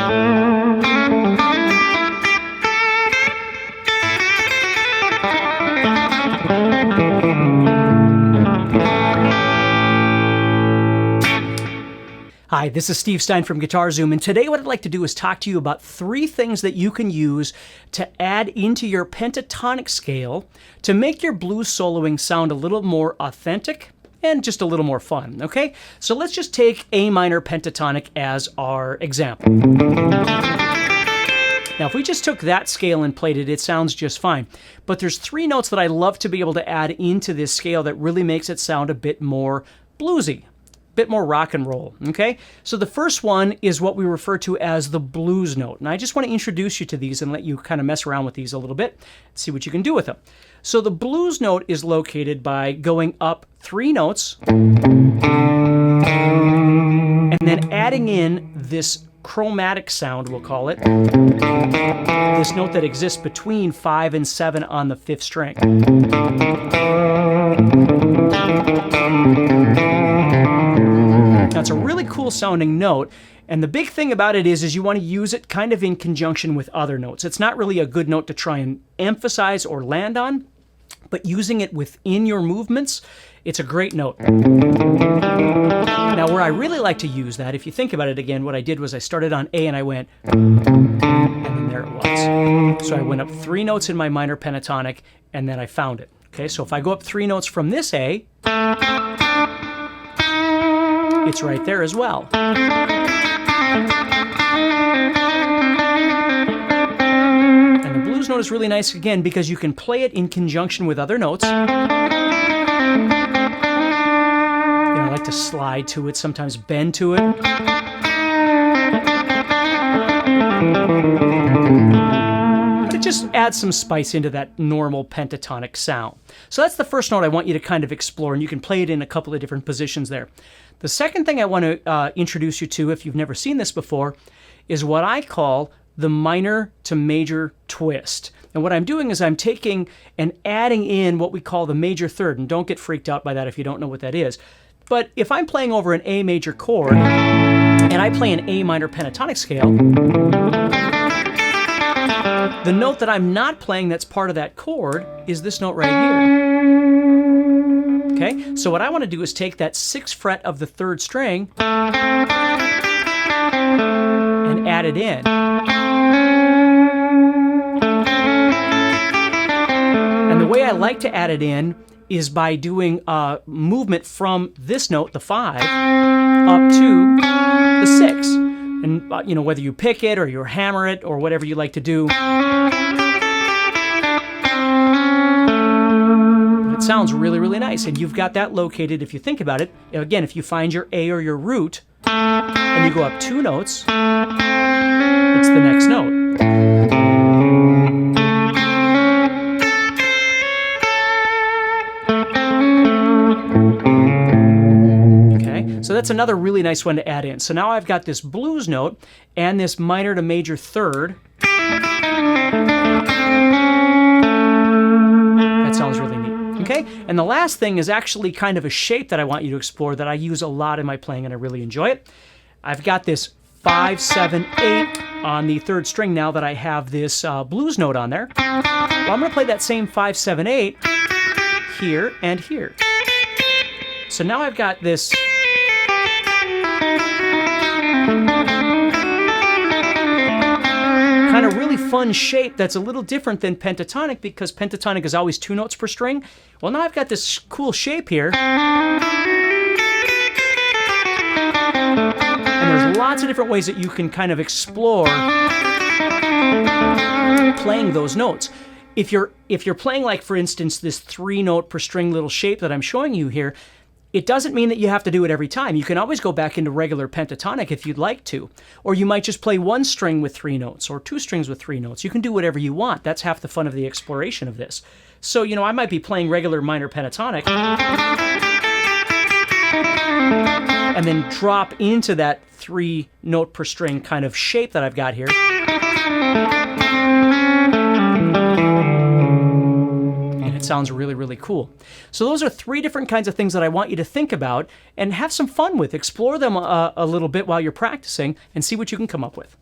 Hi, this is Steve Stine from Guitarzoom, and today what I'd like to do is talk to you about 3 things that you can use to add into your pentatonic scale to make your blues soloing sound a little more authentic and just a little more fun, okay? So let's just take A minor pentatonic as our example. Now, if we just took that scale and played it, it sounds just fine. But there's 3 notes that I love to be able to add into this scale that really makes it sound a bit more bluesy. Bit more rock and roll, okay? So the first one is what we refer to as the blues note. And I just want to introduce you to these and let you kind of mess around with these a little bit, see what you can do with them. So the blues note is located by going up 3 notes and then adding in this chromatic sound, we'll call it, this note that exists between 5 and 7 on the 5th string. Now, it's a really cool sounding note, and the big thing about it is you want to use it kind of in conjunction with other notes. It's not really a good note to try and emphasize or land on, but using it within your movements, it's a great note. Now, where I really like to use that, if you think about it again, what I did was I started on A and I went, and then there it was. So I went up 3 notes in my minor pentatonic, and then I found it. Okay, so if I go up 3 notes from this A, it's right there as well. And the blues note is really nice, again, because you can play it in conjunction with other notes. I like to slide to it, sometimes bend to it. But it just adds some spice into that normal pentatonic sound. So that's the first note I want you to kind of explore, and you can play it in a couple of different positions there. The second thing I want to introduce you to, if you've never seen this before, is what I call the minor to major twist. And what I'm doing is I'm taking and adding in what we call the major third, and don't get freaked out by that if you don't know what that is. But if I'm playing over an A major chord, and I play an A minor pentatonic scale, the note that I'm not playing that's part of that chord is this note right here. Okay, so what I want to do is take that 6th fret of the 3rd string and add it in. And the way I like to add it in is by doing a movement from this note, the 5, up to the 6. And you know, whether you pick it or you hammer it or whatever you like to do, it sounds really, really nice. And you've got that located, if you think about it. Again, if you find your A or your root and you go up 2 notes, it's the next note. So that's another really nice one to add in. So now I've got this blues note and this minor to major third. That sounds really neat. Okay? And the last thing is actually kind of a shape that I want you to explore that I use a lot in my playing and I really enjoy it. I've got this 5, 7, 8 on the 3rd string now that I have this blues note on there. Well, I'm going to play that same 5, 7, 8 here and here. So now I've got this kind of really fun shape that's a little different than pentatonic, because pentatonic is always 2 notes per string. Well, now I've got this cool shape here. And there's lots of different ways that you can kind of explore playing those notes. If you're playing, like, for instance, this 3 note per string little shape that I'm showing you here, it doesn't mean that you have to do it every time. You can always go back into regular pentatonic if you'd like to. Or you might just play 1 string with 3 notes or 2 strings with 3 notes. You can do whatever you want. That's half the fun of the exploration of this. So, you know, I might be playing regular minor pentatonic and then drop into that 3 note per string kind of shape that I've got here. It sounds really, really cool. So those are 3 different kinds of things that I want you to think about and have some fun with. Explore them a little bit while you're practicing and see what you can come up with.